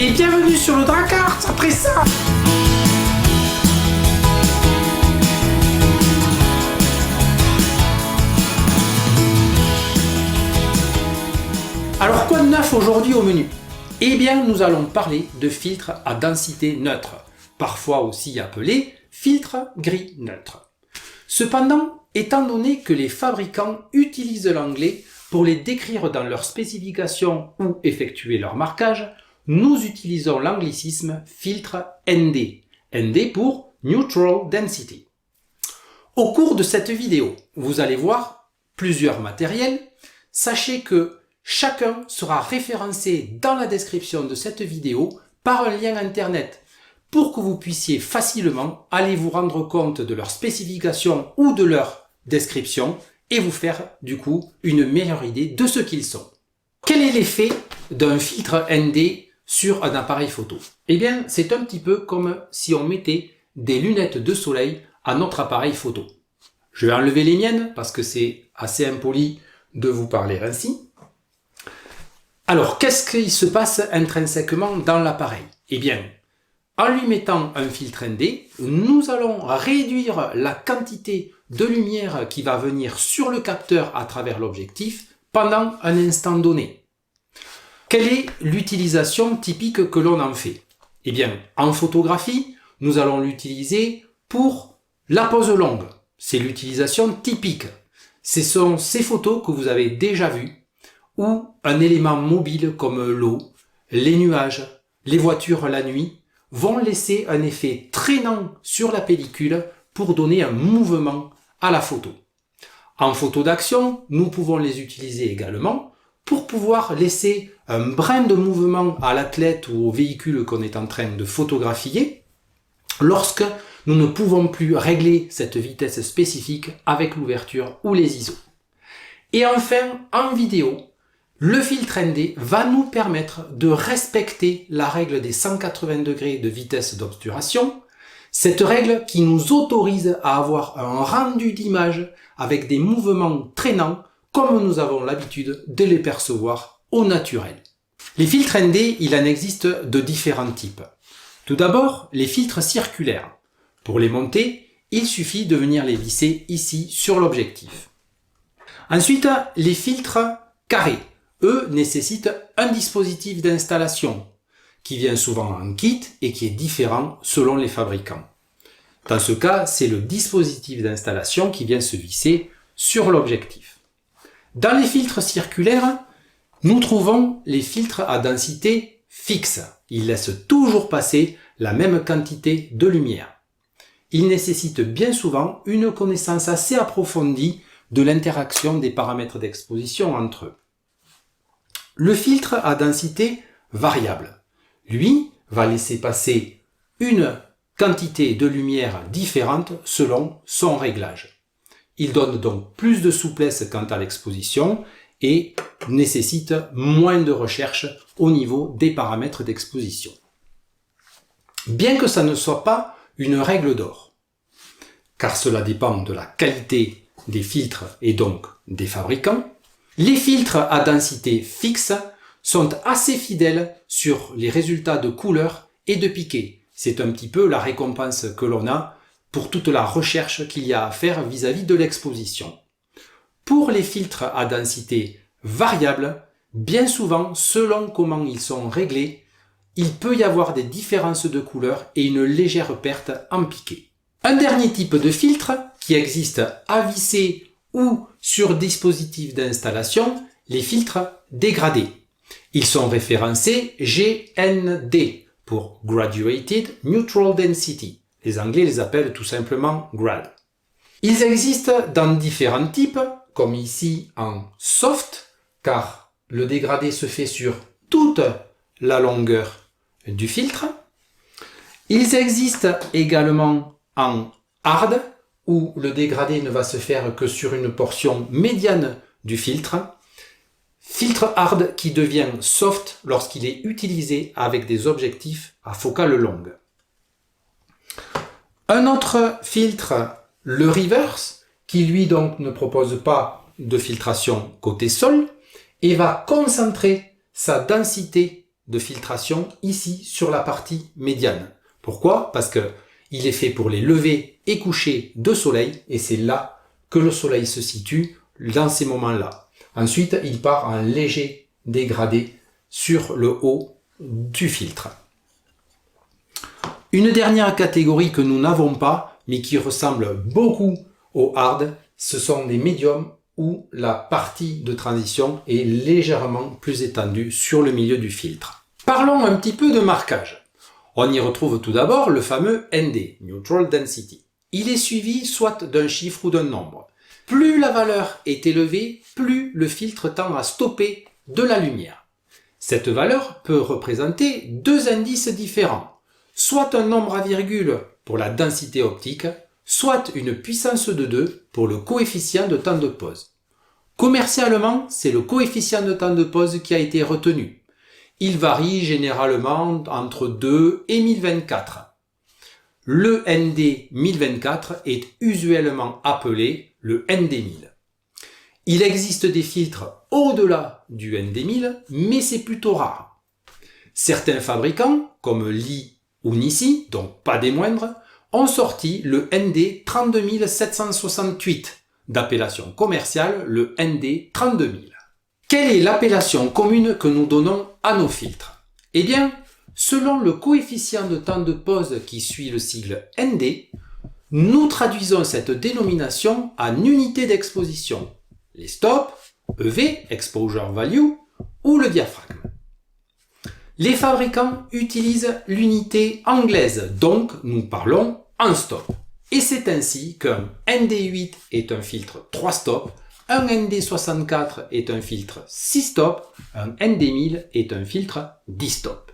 et bienvenue sur le Dracart après ça. Alors quoi de neuf aujourd'hui au menu? Eh bien nous allons parler de filtres à densité neutre, parfois aussi appelés filtres gris neutre. Cependant, étant donné que les fabricants utilisent l'anglais pour les décrire dans leurs spécifications ou effectuer leur marquage, nous utilisons l'anglicisme filtre ND. ND pour Neutral Density. Au cours de cette vidéo, vous allez voir plusieurs matériels. Sachez que chacun sera référencé dans la description de cette vidéo par un lien internet pour que vous puissiez facilement aller vous rendre compte de leurs spécifications ou de leur description et vous faire du coup une meilleure idée de ce qu'ils sont. Quel est l'effet d'un filtre ND sur un appareil photo? Eh bien, c'est un petit peu comme si on mettait des lunettes de soleil à notre appareil photo. Je vais enlever les miennes parce que c'est assez impoli de vous parler ainsi. Alors, qu'est-ce qui se passe intrinsèquement dans l'appareil? Eh bien, en lui mettant un filtre ND, nous allons réduire la quantité de lumière qui va venir sur le capteur à travers l'objectif pendant un instant donné. Quelle est l'utilisation typique que l'on en fait? Eh bien, en photographie, nous allons l'utiliser pour la pose longue. C'est l'utilisation typique. Ce sont ces photos que vous avez déjà vues, ou un élément mobile comme l'eau, les nuages, les voitures la nuit, vont laisser un effet traînant sur la pellicule pour donner un mouvement à la photo. En photo d'action, nous pouvons les utiliser également pour pouvoir laisser un brin de mouvement à l'athlète ou au véhicule qu'on est en train de photographier lorsque nous ne pouvons plus régler cette vitesse spécifique avec l'ouverture ou les ISO. Et enfin, en vidéo, le filtre ND va nous permettre de respecter la règle des 180 degrés de vitesse d'obturation, cette règle qui nous autorise à avoir un rendu d'image avec des mouvements traînants comme nous avons l'habitude de les percevoir au naturel. Les filtres ND, il en existe de différents types. Tout d'abord, les filtres circulaires. Pour les monter, il suffit de venir les visser ici sur l'objectif. Ensuite, les filtres carrés. Eux nécessitent un dispositif d'installation qui vient souvent en kit et qui est différent selon les fabricants. Dans ce cas, c'est le dispositif d'installation qui vient se visser sur l'objectif. Dans les filtres circulaires, nous trouvons les filtres à densité fixe. Ils laissent toujours passer la même quantité de lumière. Ils nécessitent bien souvent une connaissance assez approfondie de l'interaction des paramètres d'exposition entre eux. Le filtre à densité variable, lui, va laisser passer une quantité de lumière différente selon son réglage. Il donne donc plus de souplesse quant à l'exposition et nécessite moins de recherche au niveau des paramètres d'exposition. Bien que ça ne soit pas une règle d'or, car cela dépend de la qualité des filtres et donc des fabricants, les filtres à densité fixe sont assez fidèles sur les résultats de couleur et de piqué. C'est un petit peu la récompense que l'on a pour toute la recherche qu'il y a à faire vis-à-vis de l'exposition. Pour les filtres à densité variable, bien souvent, selon comment ils sont réglés, il peut y avoir des différences de couleur et une légère perte en piqué. Un dernier type de filtre qui existe à visser ou sur dispositif d'installation, les filtres dégradés. Ils sont référencés GND pour Graduated Neutral Density. Les Anglais les appellent tout simplement GRAD. Ils existent dans différents types, comme ici en soft, car le dégradé se fait sur toute la longueur du filtre. Ils existent également en hard, où le dégradé ne va se faire que sur une portion médiane du filtre. Filtre hard qui devient soft lorsqu'il est utilisé avec des objectifs à focale longue. Un autre filtre, le reverse, qui lui donc ne propose pas de filtration côté sol et va concentrer sa densité de filtration ici sur la partie médiane. Pourquoi? Parce que il est fait pour les levées et couchers de soleil et c'est là que le soleil se situe dans ces moments-là. Ensuite, il part en léger dégradé sur le haut du filtre. Une dernière catégorie que nous n'avons pas, mais qui ressemble beaucoup au hard, ce sont les médiums où la partie de transition est légèrement plus étendue sur le milieu du filtre. Parlons un petit peu de marquage. On y retrouve tout d'abord le fameux ND, Neutral Density. Il est suivi soit d'un chiffre ou d'un nombre. Plus la valeur est élevée, plus le filtre tend à stopper de la lumière. Cette valeur peut représenter deux indices différents, soit un nombre à virgule pour la densité optique, soit une puissance de 2 pour le coefficient de temps de pause. Commercialement, c'est le coefficient de temps de pause qui a été retenu. Il varie généralement entre 2 et 1024. Le ND 1024 est usuellement appelé le ND1000. Il existe des filtres au-delà du ND1000, mais c'est plutôt rare. Certains fabricants, comme Lee ou Nissi, donc pas des moindres, ont sorti le ND 32768, d'appellation commerciale le ND 32000. Quelle est l'appellation commune que nous donnons à nos filtres? Eh bien, selon le coefficient de temps de pause qui suit le sigle ND, nous traduisons cette dénomination en unité d'exposition, les stops, EV, Exposure Value, ou le diaphragme. Les fabricants utilisent l'unité anglaise, donc nous parlons en stop. Et c'est ainsi qu'un ND8 est un filtre 3 stops, un ND64 est un filtre 6 stops, un ND1000 est un filtre 10 stops.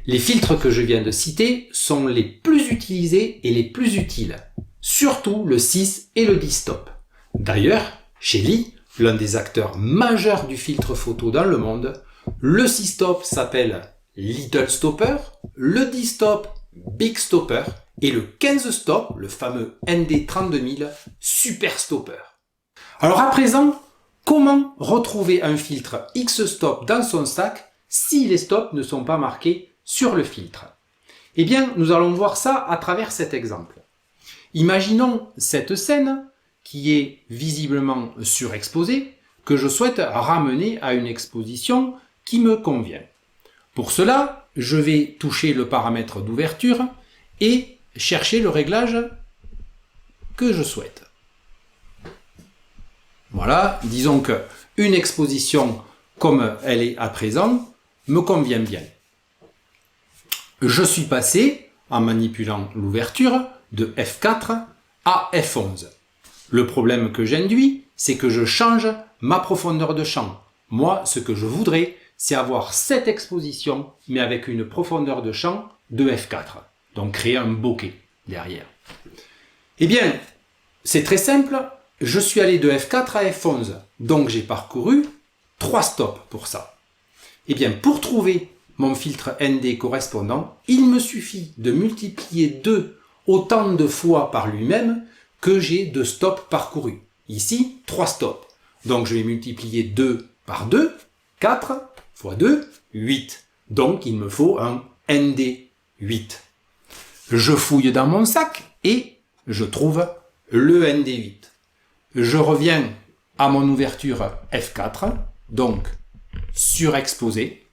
Les filtres que je viens de citer sont les plus utilisés et les plus utiles, surtout le 6 et le 10 stop. D'ailleurs, chez Lee, l'un des acteurs majeurs du filtre photo dans le monde, le 6 stop s'appelle Little Stopper, le 10 stop Big Stopper et le 15 stop, le fameux ND 32000, Super Stopper. Alors à présent, comment retrouver un filtre X stop dans son stack si les stops ne sont pas marqués sur le filtre? Eh bien, nous allons voir ça à travers cet exemple. Imaginons cette scène qui est visiblement surexposée, que je souhaite ramener à une exposition qui me convient. Pour cela, je vais toucher le paramètre d'ouverture et chercher le réglage que je souhaite. Voilà, disons que une exposition comme elle est à présent me convient bien. Je suis passé, en manipulant l'ouverture, de F4 à F11. Le problème que j'induis, c'est que je change ma profondeur de champ. Moi, ce que je voudrais, c'est avoir cette exposition, mais avec une profondeur de champ de F4. Donc créer un bokeh derrière. Eh bien, c'est très simple. Je suis allé de F4 à F11. Donc j'ai parcouru 3 stops pour ça. Eh bien, pour trouver mon filtre ND correspondant, il me suffit de multiplier 2 autant de fois par lui-même que j'ai de stops parcourus. Ici, 3 stops. Donc je vais multiplier 2 par 2, 4 fois 2, 8. Donc il me faut un ND8. Je fouille dans mon sac et je trouve le ND8. Je reviens à mon ouverture F4, donc surexposé,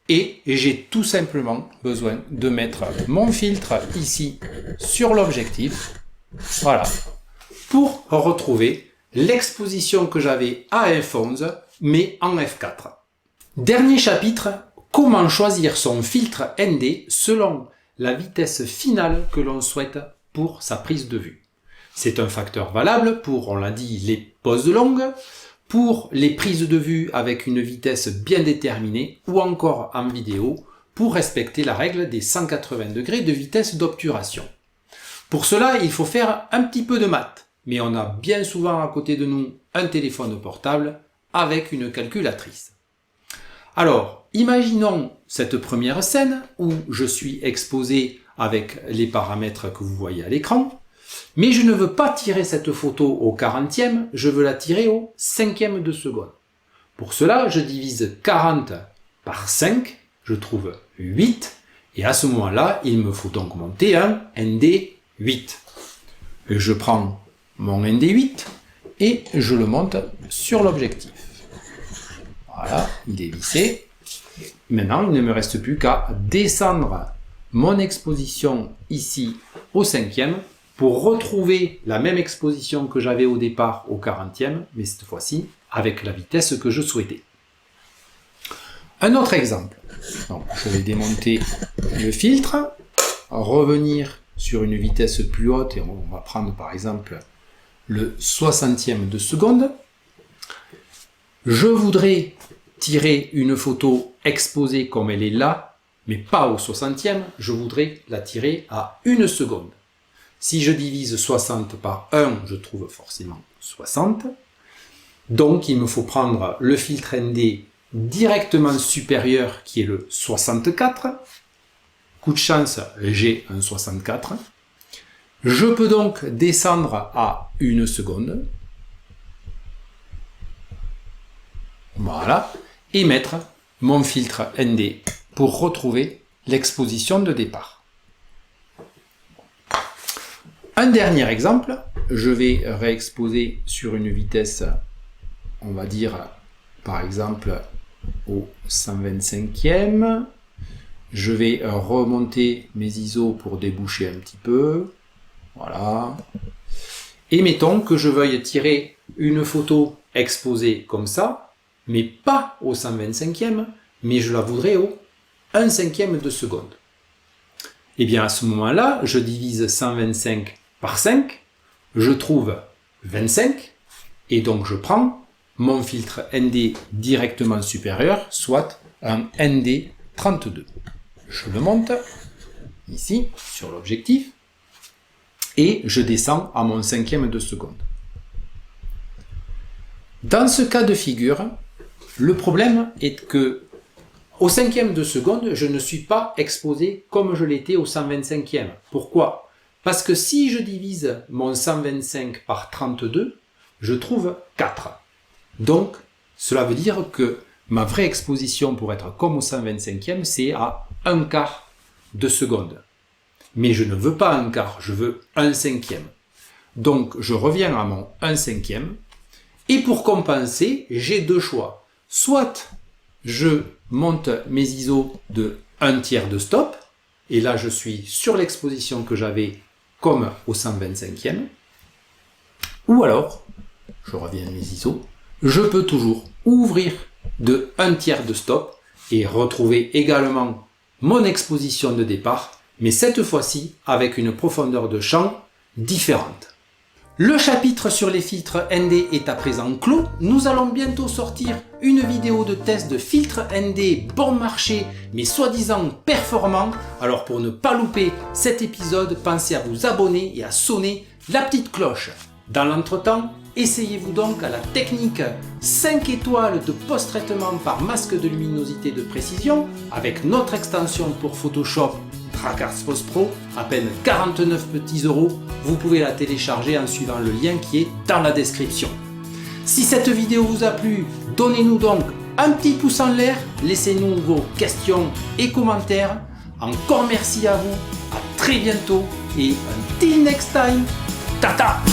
et j'ai tout simplement besoin de mettre mon filtre ici sur l'objectif, voilà, pour retrouver l'exposition que j'avais à F11, mais en F4. Dernier chapitre, comment choisir son filtre ND selon la vitesse finale que l'on souhaite pour sa prise de vue. C'est un facteur valable pour, on l'a dit, les poses longues, pour les prises de vue avec une vitesse bien déterminée ou encore en vidéo pour respecter la règle des 180 degrés de vitesse d'obturation. Pour cela, il faut faire un petit peu de maths, mais on a bien souvent à côté de nous un téléphone portable avec une calculatrice. Alors, imaginons cette première scène où je suis exposé avec les paramètres que vous voyez à l'écran, mais je ne veux pas tirer cette photo au 40e, je veux la tirer au 5e de seconde. Pour cela, je divise 40 par 5 je trouve 8. Et à ce moment-là, il me faut donc monter un ND8. Je prends mon ND8 et je le monte sur l'objectif. Voilà, il est vissé. Maintenant, il ne me reste plus qu'à descendre mon exposition ici au 5e pour retrouver la même exposition que j'avais au départ au 40e, mais cette fois-ci avec la vitesse que je souhaitais. Un autre exemple. Donc, je vais démonter le filtre, revenir sur une vitesse plus haute et on va prendre par exemple le 60e de seconde. Je voudrais tirer une photo exposée comme elle est là, mais pas au 60e, je voudrais la tirer à 1 seconde. Si je divise 60 par 1, je trouve forcément 60. Donc il me faut prendre le filtre ND directement supérieur qui est le 64. Coup de chance, j'ai un 64. Je peux donc descendre à 1 seconde. Voilà. Et mettre mon filtre ND pour retrouver l'exposition de départ. Un dernier exemple, je vais réexposer sur une vitesse, on va dire par exemple au 125e. Je vais remonter mes ISO pour déboucher un petit peu. Voilà. Et mettons que je veuille tirer une photo exposée comme ça, mais pas au 125e, mais je la voudrais au 1/5 de seconde. Et bien à ce moment-là, je divise 125 par 5, je trouve 25, et donc je prends mon filtre ND directement supérieur, soit un ND32. Je le monte ici sur l'objectif et je descends à mon 5e de seconde. Dans ce cas de figure, le problème est que au 5e de seconde, je ne suis pas exposé comme je l'étais au 125e. Pourquoi ? Parce que si je divise mon 125 par 32, je trouve 4. Donc, cela veut dire que ma vraie exposition pour être comme au 125e, c'est à 1/4 de seconde. Mais je ne veux pas 1/4, je veux 1/5. Donc, je reviens à mon 1/5. Et pour compenser, j'ai deux choix. Soit je monte mes ISO de 1/3 de stop, et là je suis sur l'exposition que j'avais comme au 125e, ou alors, je reviens à mes ISO, je peux toujours ouvrir de 1/3 de stop et retrouver également mon exposition de départ, mais cette fois-ci avec une profondeur de champ différente. Le chapitre sur les filtres ND est à présent clos. Nous allons bientôt sortir une vidéo de test de filtres ND bon marché mais soi-disant performants. Alors pour ne pas louper cet épisode, pensez à vous abonner et à sonner la petite cloche. Dans l'entretemps, essayez-vous donc à la technique 5 étoiles de post-traitement par masque de luminosité de précision avec notre extension pour Photoshop Trackers Post Pro, à peine 49 petits euros. Vous pouvez la télécharger en suivant le lien qui est dans la description. Si cette vidéo vous a plu, donnez-nous donc un petit pouce en l'air, laissez-nous vos questions et commentaires. Encore merci à vous, à très bientôt et until next time, tata!